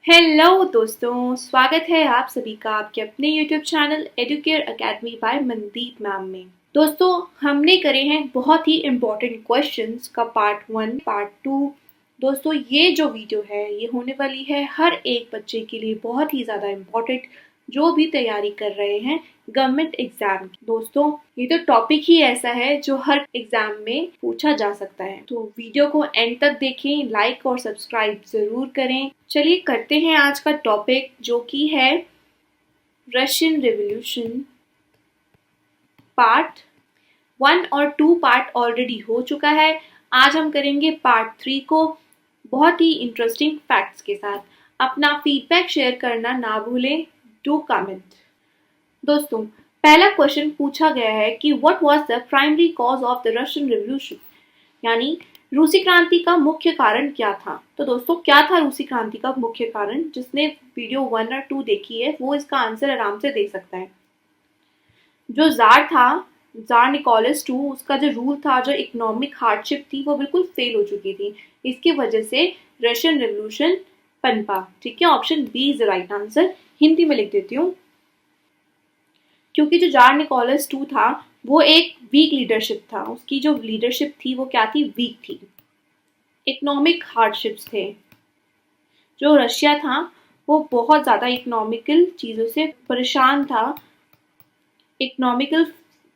Hello दोस्तों, स्वागत है आप सभी का आपके अपने YouTube channel Educare Academy by Mandeep ma'am में। दोस्तों, हमने करे हैं बहुत ही इम्पोर्टेंट क्वेश्चंस का पार्ट 1, पार्ट 2। दोस्तों, ये जो वीडियो है ये होने वाली है हर एक बच्चे के लिए बहुत ही ज़्यादा इम्पोर्टेंट, जो भी तैयारी कर रहे हैं गवर्नमेंट एग्जाम की। दोस्तों, ये तो टॉपिक ही ऐसा है जो हर एग्जाम में पूछा जा सकता है, तो वीडियो को एंड तक देखें, लाइक और सब्सक्राइब जरूर करें। चलिए करते हैं आज का टॉपिक, जो कि है रशियन रेवोल्यूशन। पार्ट 1 और 2 पार्ट ऑलरेडी हो चुका है। आज हम करेंगे पार्ट 3 को बहुत ही इंटरेस्टिंग फैक्ट्स के साथ। अपना फीडबैक शेयर करना ना भूलें, डू कमेंट। दोस्तों, पहला क्वेश्चन पूछा गया है कि what was the primary cause of the Russian revolution, यानी रूसी क्रांति का मुख्य कारण क्या था। तो दोस्तों, क्या था रूसी क्रांति का मुख्य कारण? जिसने वीडियो 1 और 2 देखी है वो इसका आंसर आराम से दे सकता है। जो जार था, जार निकोलस टू, उसका जो रूल था, जो इकोनॉमिक हार्डशिप थी, वो बिल्कुल फेल हो चुकी थी। इसकी वजह से रशियन रेवोल्यूशन पनपा। ठीक है, option B is the right answer. Hindi में लिख देती हूँ, क्योंकि जो जार निकोलस टू था वो एक वीक लीडरशिप था। उसकी जो लीडरशिप थी वो क्या थी? वीक थी। इकोनॉमिक हार्डशिप्स थे। जो रशिया था वो बहुत ज़्यादा इकोनॉमिकल चीज़ों से परेशान था। इकोनॉमिकल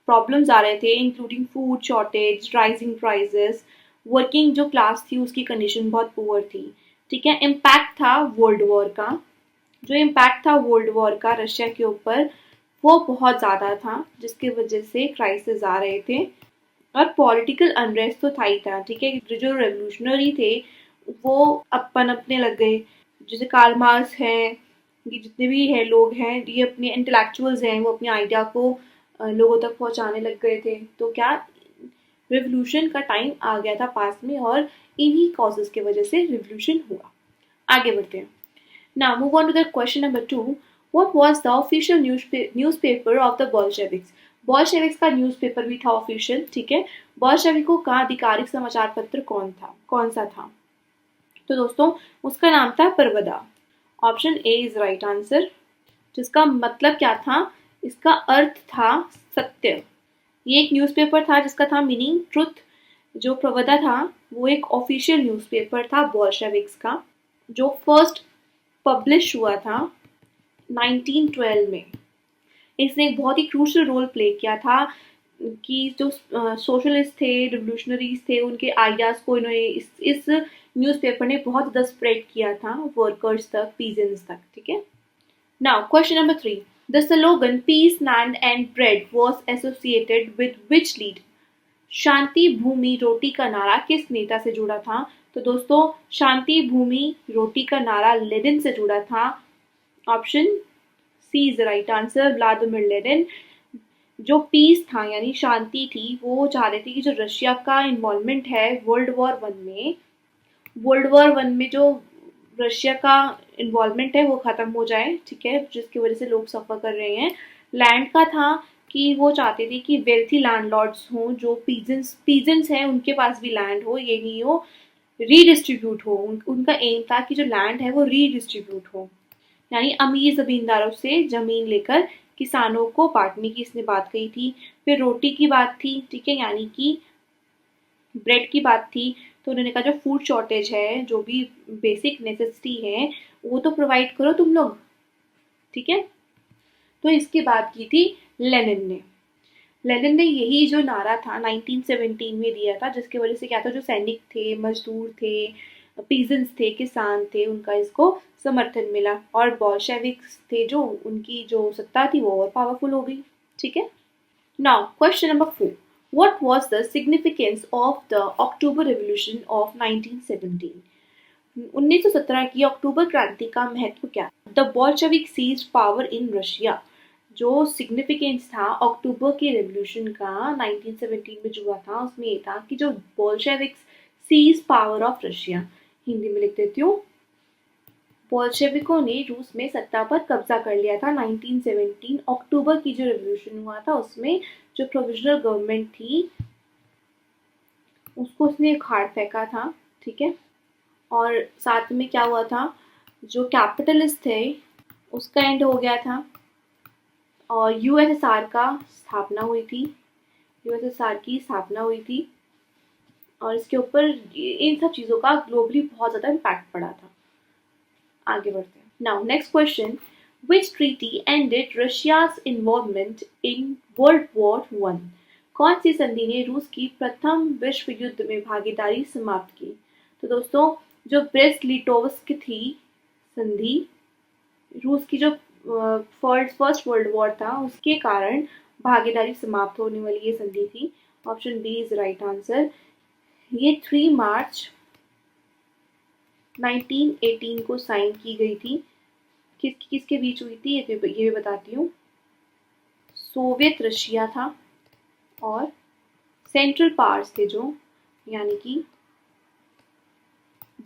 प्रॉब्लम्स आ रहे थे, including food shortage, rising prices. Working जो क्लास थी उसकी कंडीशन बहुत पुअर थी। ठीक है, इम्पैक्ट था वर्ल्ड वॉर का। जो इम्पैक्ट था वर्ल्ड वॉर का रशिया के ऊपर, वो बहुत ज़्यादा था, जिसकी वजह से क्राइसिस आ रहे थे। और पॉलिटिकल अनरेस्ट तो था ही था। ठीक है, जो रेवोल्यूशनरी थे वो अपन अपने लग गए। जैसे कार्ल मार्क्स हैं, ये जितने भी है लोग हैं, ये अपने इंटेलेक्चुअल्स हैं, वो अपने आइडिया को लोगों तक पहुंचाने लग गए थे। तो क्या रिवोल्यूशन का टाइम आ गया था पास में, और इन्हीं कॉजेस की वजह से रिवोल्यूशन हुआ। आगे बढ़ते हैं। Now move on to the question number 2। What was the official newspaper of the Bolsheviks? Bolsheviks का न्यूज़पेपर भी था ऑफिशियल। ठीक है, बोल्शेविकों का आधिकारिक समाचार पत्र कौन सा था? तो दोस्तों, उसका नाम था Pravda. Option A is right answer. जिसका मतलब क्या था? इसका अर्थ था सत्य। ये एक न्यूज़पेपर था जिसका था मीनिंग ट्रुथ। जो प्रवदा था वो एक ऑफिशियल न्यूज़पेपर था बोल्शेविक्स का, जो फर्स्ट पब्लिश हुआ था 1912 में। इसने एक बहुत ही क्रूशल रोल प्ले किया था कि जो सोशलिस्ट थे, रिवोल्यूशनरीज थे, उनके आइडियाज को इन्होंने इस न्यूज़पेपर ने बहुत ज़्यादा स्प्रेड किया था वर्कर्स तक, पीजेंट्स तक। ठीक है, now question number 3। The slogan peace land and bread was associated with which lead? शांति भूमि रोटी का नारा किस नेता से जुड़ा था? तो दोस्तों, शांति भूमि रोटी का नारा लेनिन से जुड़ा था। Option C is the right answer, Vladimir Lenin. जो पीस था यानी शांति थी, वो चाह रहे थे कि जो रशिया का इन्वॉल्वमेंट है वर्ल्ड वॉर 1 में जो रशिया का इन्वॉल्वमेंट है वो खत्म हो जाए। ठीक है, जिसकी वजह से लोग सफर कर रहे हैं। लैंड का था कि वो चाहते थे कि वेल्थी लैंडलॉर्ड्स हों, जो पीजेंट्स हैं उनके पास भी लैंड हो, ये नहीं हो रीडिस्ट्रीब्यूट हो। उनका एम था कि जो लैंड है वो रीडिस्ट्रीब्यूट हो, यानी अमीर जमींदारों से जमीन लेकर किसानों को बांटने की इसने बात कही थी। फिर रोटी की बात थी। ठीक है, यानी कि ब्रेड की बात थी। तो उन्होंने कहा जो फूड शॉर्टेज है, जो भी बेसिक नेसेसिटी है, वो तो प्रोवाइड करो तुम लोग। ठीक है, तो इसकी बात की थी लेनिन ने। लेनिन ने यही जो नारा था 1917 में दिया था, जिसकी वजह से क्या था, जो सैनिक थे, मजदूर थे, पीजेंट्स थे, किसान थे, उनका इसको समर्थन मिला। और बोल्शेविक्स थे, जो उनकी जो सत्ता थी वो और पावरफुल हो गई। ठीक है, now question number 4। What was the significance of the October Revolution of 1917? 1917 की अक्टूबर क्रांति का महत्व क्या? The Bolshevik seized power in Russia. जो सिग्निफिकेंस था अक्टूबर के रेवोल्यूशन का 1917 में जो हुआ था, उसमें ये था कि जो Bolsheviks seize power of Russia. Hindi में लिख देती हूँ, बोल्शेविकों ने रूस में सत्ता पर कब्जा कर लिया था 1917 अक्टूबर की जो रेवोल्यूशन हुआ था उसमें। जो प्रोविजनल गवर्नमेंट थी उसको उसने उखाड़ फेंका था। ठीक है, और साथ में क्या हुआ था, जो कैपिटलिस्ट थे उसका एंड हो गया था और यूएसएसआर का स्थापना हुई थी, यूएसएसआर की स्थापना हुई थी और इसके ऊपर इन सब चीज़ों का ग्लोबली बहुत ज़्यादा इम्पैक्ट पड़ा था। आगे बढ़ते हैं। Now next question, which treaty ended Russia's involvement in world war one? कौन सी संधि ने रूस की प्रथम विश्व युद्ध में भागीदारी समाप्त की? तो दोस्तों, जो ब्रेस्ट लिटोव्स्क थी संधि, रूस की जो फर्स्ट वर्ल्ड वॉर था उसके कारण भागीदारी समाप्त होने वाली ये संधि थी। Option B is right answer. ये 3 मार्च 1918 को साइन की गई थी। किसके बीच हुई थी ये भी बताती हूँ। सोवियत रशिया था और सेंट्रल पावर्स थे जो, यानी कि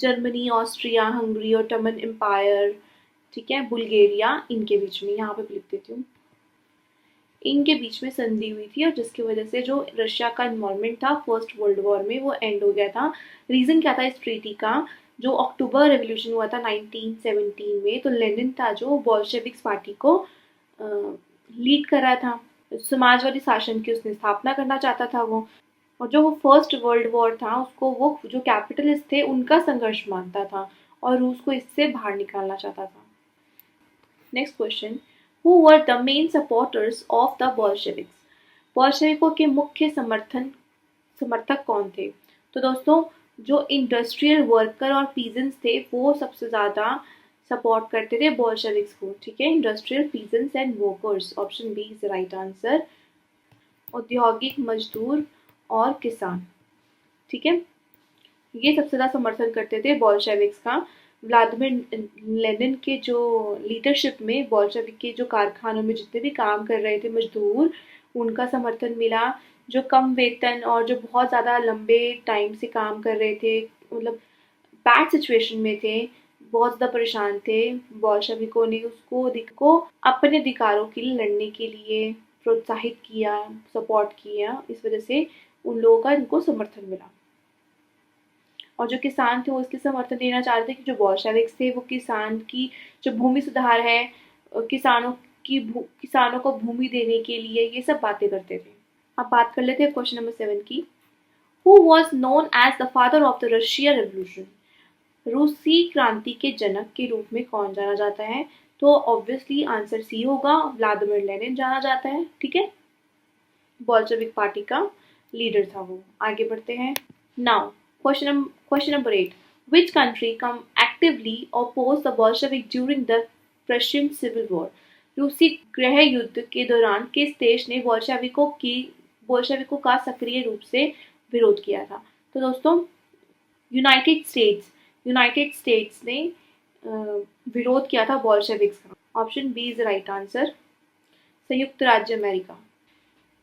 Germany, Austria, Hungary, Ottoman Empire, ठीक है, बुल्गारिया, इनके बीच में, यहाँ पे लिख देती हूँ, इनके बीच में संधि हुई थी और जिसकी वजह से जो रशिया का इन्वॉल्वमेंट था फर्स्ट वर्ल्ड वॉर में वो एंड हो गया था। रीजन क्या था इस ट्रीटी का? जो अक्टूबर रेवोल्यूशन हुआ था 1917 में, तो लेनिन था जो बोल्शेविक्स पार्टी को लीड कर रहा था, समाजवादी शासन की उसने स्थापना करना चाहता था वो, और जो वो फर्स्ट वर्ल्ड वॉर था उसको वो जो कैपिटलिस्ट थे उनका संघर्ष मानता था और रूस को इससे बाहर निकालना चाहता था। Next question, who were the main supporters of the Bolsheviks? बोल्शेविकों के मुख्य समर्थक कौन थे? तो दोस्तों, जो इंडस्ट्रियल वर्कर और पीजेंट्स थे वो सबसे ज़्यादा सपोर्ट करते थे बोल्शेविक्स को, ठीक है, industrial peasants and workers. Option B is right answer. औद्योगिक मजदूर और किसान, ठीक है, ये सबसे ज़्यादा समर्थन करते थे बोल्शेविक्स का। व्लादिमीर लेनिन के जो लीडरशिप में बोल्शेविक के जो कारखानों में जितने भी काम कर रहे थे मजदूर, उनका समर्थन मिला। जो कम वेतन और जो बहुत ज़्यादा लंबे टाइम से काम कर रहे थे, मतलब बैड सिचुएशन में थे, बहुत ज़्यादा परेशान थे, बोल्शेविकों ने उसको अपने अधिकारों के लिए लड़ने के लिए प्रोत्साहित किया, सपोर्ट किया। इस वजह से उन लोगों का इनको समर्थन मिला। और जो किसान थे वो इसके समर्थन देना चाहते थे कि जो बोल्शेविक्स थे वो किसान की जो भूमि सुधार है, किसानों को भूमि देने के लिए ये सब बातें करते थे। अब बात कर लेते हैं क्वेश्चन नंबर 7 की। Who was known as the father of the Russia revolution? रूसी क्रांति के जनक के रूप में कौन जाना जाता है? तो ऑब्वियसली आंसर सी होगा, व्लादिमीर लेनिन जाना जाता है, ठीक है, बोल्शेविक पार्टी का लीडर था वो। आगे बढ़ते हैं। Now question number 8. Which country come actively opposed the Bolshevik during the Prussian Civil War? रूसी गृह युद्ध के दौरान किस देश ने बोल्शेविकों का सक्रिय रूप से विरोध किया था? तो दोस्तों, यूनाइटेड स्टेट्स ने विरोध किया था बोल्शेविक्स का। Option B is right answer. संयुक्त राज्य अमेरिका।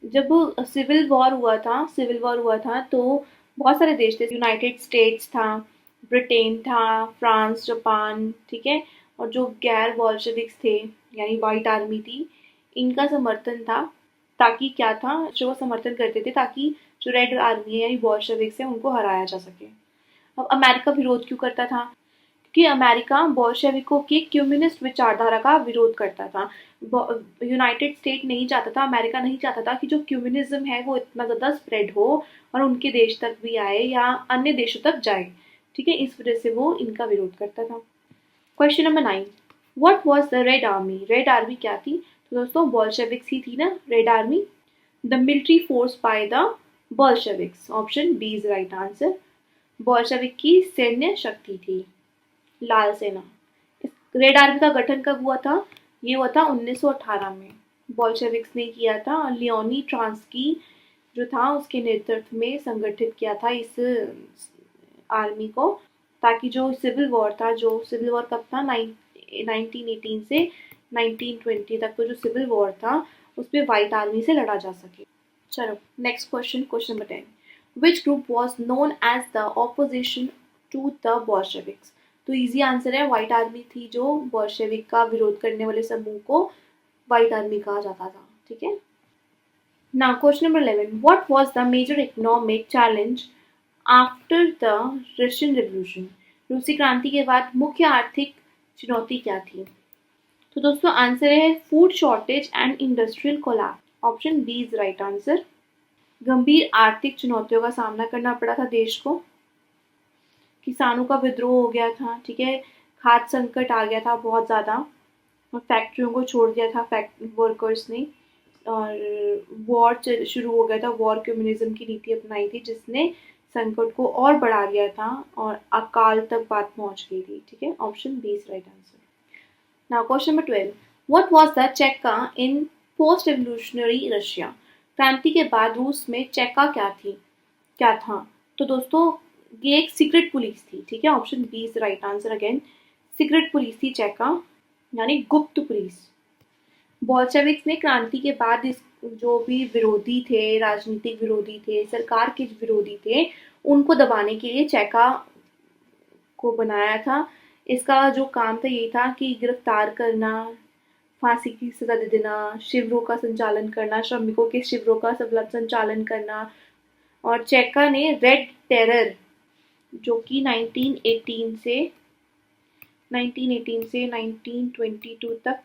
जब सिविल वॉर हुआ था तो बहुत सारे देश थे, यूनाइटेड स्टेट्स था, ब्रिटेन था, फ्रांस, जापान, ठीक है, और जो गैर बोल्शेविक्स थे यानी वाइट आर्मी थी, इनका समर्थन था, ताकि क्या था, जो वो समर्थन करते थे ताकि जो रेड आर्मी है यानी बोल्शेविक्स है उनको हराया जा सके। अब अमेरिका विरोध क्यों करता था? कि अमेरिका बोल्शेविकों की कम्युनिस्ट विचारधारा का विरोध करता था। यूनाइटेड स्टेट नहीं चाहता था, अमेरिका नहीं चाहता था कि जो कम्युनिज्म है वो इतना ज़्यादा स्प्रेड हो और उनके देश तक भी आए या अन्य देशों तक जाए, ठीक है, इस वजह से वो इनका विरोध करता था। Question number 9, what was the red army? Red army क्या थी? तो दोस्तों, बोल्शेविक्स ही थी ना red army. The military force by the Bolsheviks. Option B is right answer. Bolshevik की सैन्य शक्ति थी लाल सेना। रेड आर्मी का गठन कब हुआ था? ये हुआ था 1918 में, बोल्शेविक्स ने किया था। लियोनी ट्रांस्की जो था उसके नेतृत्व में संगठित किया था इस आर्मी को, ताकि जो सिविल वॉर कब था, 1918 से 1920 तक तो जो सिविल वॉर था उसमें व्हाइट आर्मी से लड़ा जा सके। चलो next question number 10, which group was known as the opposition to the Bolsheviks? तो इजी आंसर है, व्हाइट आर्मी थी जो बोल्शेविक का विरोध करने वाले समूह को व्हाइट आर्मी कहा जाता था, ठीक है। Now question number 11, what was the major economic challenge after the Russian revolution? रूसी क्रांति के बाद मुख्य आर्थिक चुनौती क्या थी? तो दोस्तों आंसर है food shortage and industrial collapse. Option B is right answer. गंभीर आर्थिक चुनौतियों का सामना करना पड़ा था देश को। किसानों का विद्रोह हो गया था, ठीक है, खाद्य संकट आ गया था बहुत ज़्यादा, और फैक्ट्रियों को छोड़ दिया था वर्कर्स ने, और वॉर शुरू हो गया था, वॉर कम्युनिज्म की नीति अपनाई थी जिसने संकट को और बढ़ा दिया था और अकाल तक बात पहुंच गई थी, ठीक है। Option B is right answer. Now question number 12, what was the Cheka in post revolutionary Russia? क्रांति के बाद रूस में चेक्का क्या था? तो दोस्तों ये एक सीक्रेट पुलिस थी, ठीक है। Option B is right answer again. Secret police थी चेक्का, यानी गुप्त पुलिस। बोल्शेविक्स ने क्रांति के बाद इस जो भी विरोधी थे, राजनीतिक विरोधी थे, सरकार के विरोधी थे, उनको दबाने के लिए चेका को बनाया था। इसका जो काम था ये था कि गिरफ्तार करना, फांसी की सजा दे देना, शिविरों का संचालन करना, श्रमिकों के शिविरों का संचालन करना। और चेका ने रेड टेरर जो कि 1918 से 1922 तक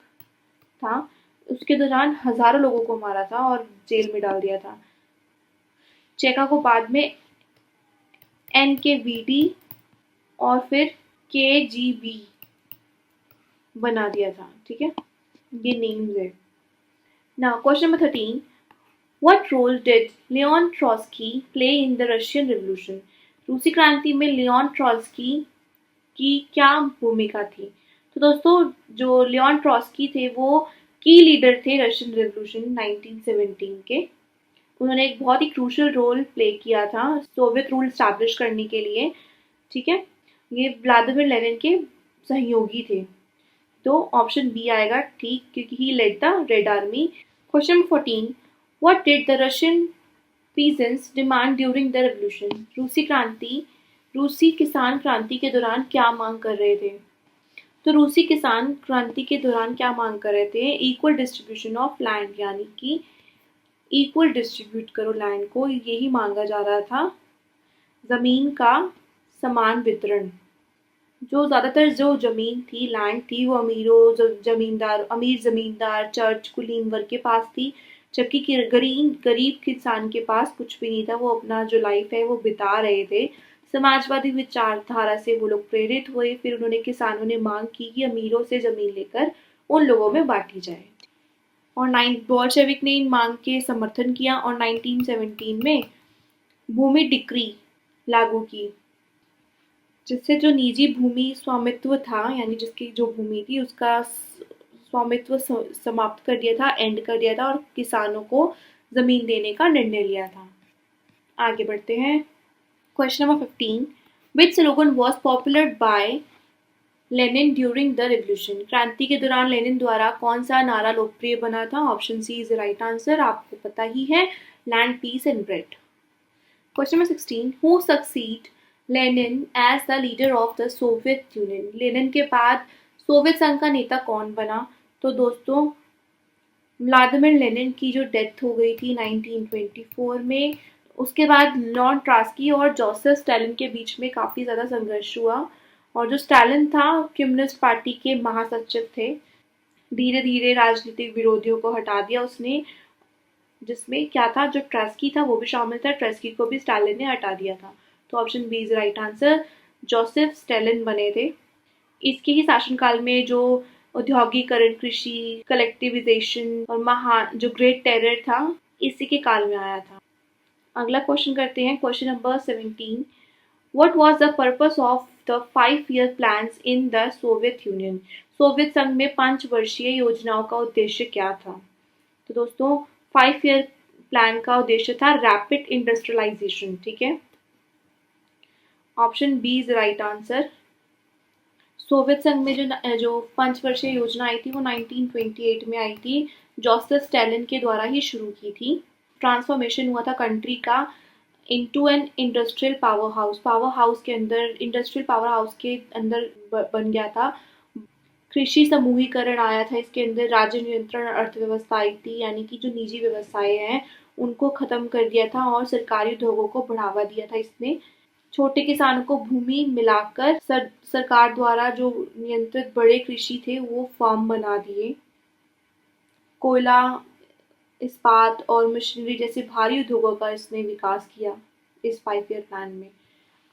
था, उसके दौरान हजारों लोगों को मारा था और जेल में डाल दिया था। चेका को बाद में NKVD और फिर KGB बना दिया था, ठीक है। ये नेम्स है। Now question number 13, what role did Leon Trotsky play in the Russian revolution? रूसी क्रांति में लियोन ट्रॉट्स्की की क्या भूमिका थी? तो दोस्तों जो लियोन ट्रॉट्स्की थे वो की लीडर थे रशियन रिवॉल्यूशन 1917 के। उन्होंने एक बहुत ही क्रूशियल रोल प्ले किया था सोवियत रूल स्टैब्लिश करने के लिए, ठीक है। ये व्लादिमीर लेनिन के सहयोगी थे। तो ऑप्शन बी आएगा ठीक, क्योंकि he led the red Army. Question number 14, what did the Russian peasants demand during the revolution? रूसी किसान क्रांति के दौरान क्या मांग कर रहे थे? तो रूसी किसान क्रांति के दौरान क्या मांग कर रहे थे? इक्वल डिस्ट्रीब्यूशन ऑफ लैंड, यानी कि इक्वल डिस्ट्रीब्यूट करो लैंड को, यही मांगा जा रहा था। जमीन का समान वितरण। जो ज़्यादातर जो ज़मीन थी, लैंड थी, वो अमीर ज़मींदार, चर्च, कुलीन वर्ग के पास थी, जबकि गरीब किसान के पास कुछ भी नहीं था। वो अपना जो लाइफ है वो बिता रहे थे। समाजवादी विचारधारा से वो लोग प्रेरित हुए। फिर किसानों ने मांग की कि अमीरों से ज़मीन लेकर उन लोगों में बांटी जाए, और बोल्शेविक ने इन मांग के समर्थन किया और 1917 में भूमि डिक्री लागू की, जिससे जो निजी भूमि स्वामित्व था, यानी जिसकी जो भूमि थी उसका स्वामित्व समाप्त कर दिया था, एंड कर दिया था, और किसानों को जमीन देने का निर्णय लिया था। आगे बढ़ते हैं। Question number 15, which slogan was popular by Lenin during the revolution? क्रांति के दौरान लेनिन द्वारा कौन सा नारा लोकप्रिय बना था? Option C is right answer. आपको पता ही है, land, peace and bread. Question number 16, who succeed Lenin as the leader of the Soviet Union? Lenin के बाद सोवियत संघ का नेता कौन बना? तो दोस्तों व्लादिमीर लेनिन की जो डेथ हो गई थी 1924 में, उसके बाद लियोन ट्रॉट्स्की और जोसेफ स्टालिन के बीच में काफ़ी ज़्यादा संघर्ष हुआ, और जो स्टालिन था कम्युनिस्ट पार्टी के महासचिव थे। धीरे धीरे राजनीतिक विरोधियों को हटा दिया उसने, जिसमें क्या था, जो ट्रॉट्स्की था वो भी शामिल था। ट्रॉट्स्की को भी स्टालिन ने हटा दिया था। तो option B is right answer. Joseph Stalin बने थे। इसके ही शासनकाल में जो औद्योगिकरण, कृषि, कलेक्टिविजेशन और महान जो ग्रेट टेरर था, इसी के काल में आया था। अगला क्वेश्चन करते हैं, question number 17, what was the purpose of the 5-year plans in the Soviet union? Soviet संघ में 5 वर्षीय योजनाओं का उद्देश्य क्या था? तो दोस्तों 5-year प्लान का उद्देश्य था रैपिड इंडस्ट्रियलाइजेशन, ठीक है। Option B is right answer. Soviet संघ में जो 5 वर्षीय योजना आई थी वो 1928 में आई थी। जोसेफ स्टालिन के द्वारा ही शुरू की थी। ट्रांसफॉर्मेशन हुआ था कंट्री का into an industrial power house के अंदर, इंडस्ट्रियल पावर हाउस के अंदर बन गया था। कृषि समूहीकरण आया था इसके अंदर। राज्य नियंत्रण अर्थव्यवस्था आई थी, यानी कि जो निजी व्यवसाय हैं उनको खत्म कर दिया था और सरकारी उद्योगों को बढ़ावा दिया था इसने। छोटे किसानों को भूमि मिलाकर सरकार द्वारा जो नियंत्रित बड़े कृषि थे वो फार्म बना दिए। कोयला, इस्पात और मशीनरी जैसे भारी उद्योगों का इसने विकास किया इस 5 ईयर प्लान में।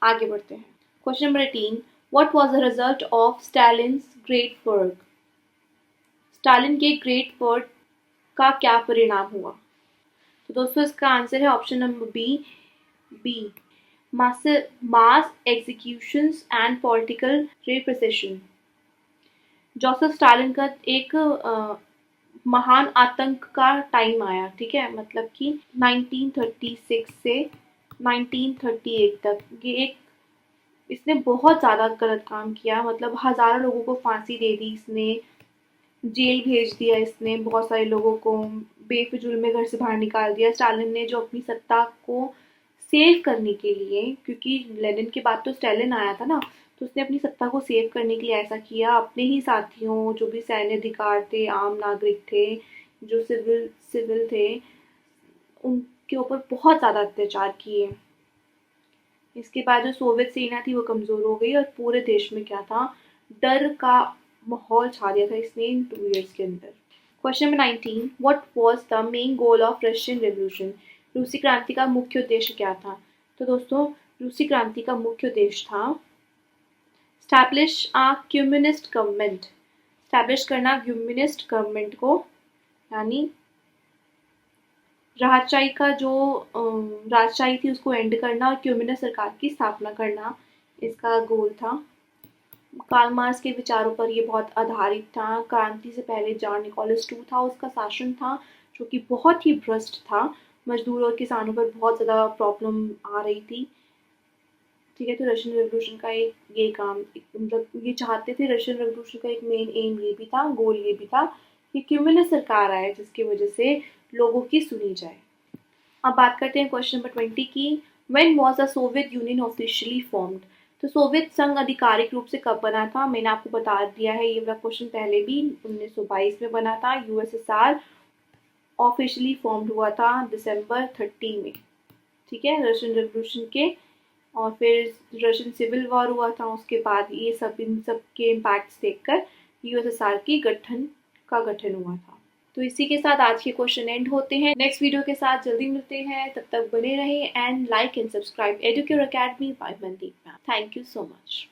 आगे बढ़ते हैं। Question number 18, what was the result of Stalin's great work? Stalin के ग्रेट वर्क का क्या परिणाम हुआ? तो दोस्तों इसका आंसर है option number B, mass executions and political repression. Joseph Stalin का एक महान आतंक का टाइम आया, ठीक है, मतलब कि 1936 से 1938 तक ये एक इसने बहुत ज़्यादा गलत काम किया, मतलब हज़ारों लोगों को फांसी दे दी इसने, जेल भेज दिया इसने, बहुत सारे लोगों को बेफिजूल में घर से बाहर निकाल दिया। स्टालिन ने जो अपनी सत्ता को सेव करने के लिए, क्योंकि लेनिन के बाद तो स्टालिन आया था ना, तो उसने अपनी सत्ता को सेव करने के लिए ऐसा किया। अपने ही साथियों, जो भी सैन्य अधिकार थे, आम नागरिक थे, जो सिविल थे, उनके ऊपर बहुत ज़्यादा अत्याचार किए। इसके बाद जो सोवियत सेना थी वो कमज़ोर हो गई और पूरे देश में क्या था, डर का माहौल छा दिया था इसने इन 2 ईयर्स के अंदर। Question number 19, what was the main goal of Russian revolution? रूसी क्रांति का मुख्य उद्देश्य क्या था? तो दोस्तों रूसी क्रांति का मुख्य उद्देश्य था establish a communist government, establish करना कम्युनिस्ट गवर्नमेंट को, यानी राजशाही का जो राजशाही थी उसको एंड करना और कम्युनिस्ट सरकार की स्थापना करना इसका गोल था। कार्ल मार्क्स के विचारों पर ये बहुत आधारित था। क्रांति से पहले जॉन निकोलस II था, उसका शासन था जो कि बहुत ही भ्रष्ट था। मजदूर और किसानों पर बहुत ज़्यादा प्रॉब्लम आ रही थी, ठीक है। तो रशियन रेवोल्यूशन का एक ये काम, मतलब ये चाहते थे, रशियन रेवोल्यूशन का एक मेन एम ये भी था, गोल ये भी था कि कम्युनिस्ट सरकार आए जिसकी वजह से लोगों की सुनी जाए। अब बात करते हैं क्वेश्चन नंबर 20 की। When was the Soviet union officially formed? तो सोवियत संघ आधिकारिक रूप से कब बना था? मैंने आपको बता दिया है, ये वाला क्वेश्चन पहले भी 1922 में बना था। यूएसएसआर ऑफिशियली फॉर्म्ड हुआ था दिसंबर 30 में, ठीक है, रशियन रेवोल्यूशन के। और फिर रशियन सिविल वॉर हुआ था, उसके बाद ये सब इन सब के इम्पैक्ट्स देखकर यूएसएसआर की का गठन हुआ था। तो इसी के साथ आज के क्वेश्चन एंड होते हैं। नेक्स्ट वीडियो के साथ जल्दी मिलते हैं, तब तक बने रहें and like and subscribe Educare Academy by Mandeep ma'am. Thank you so much.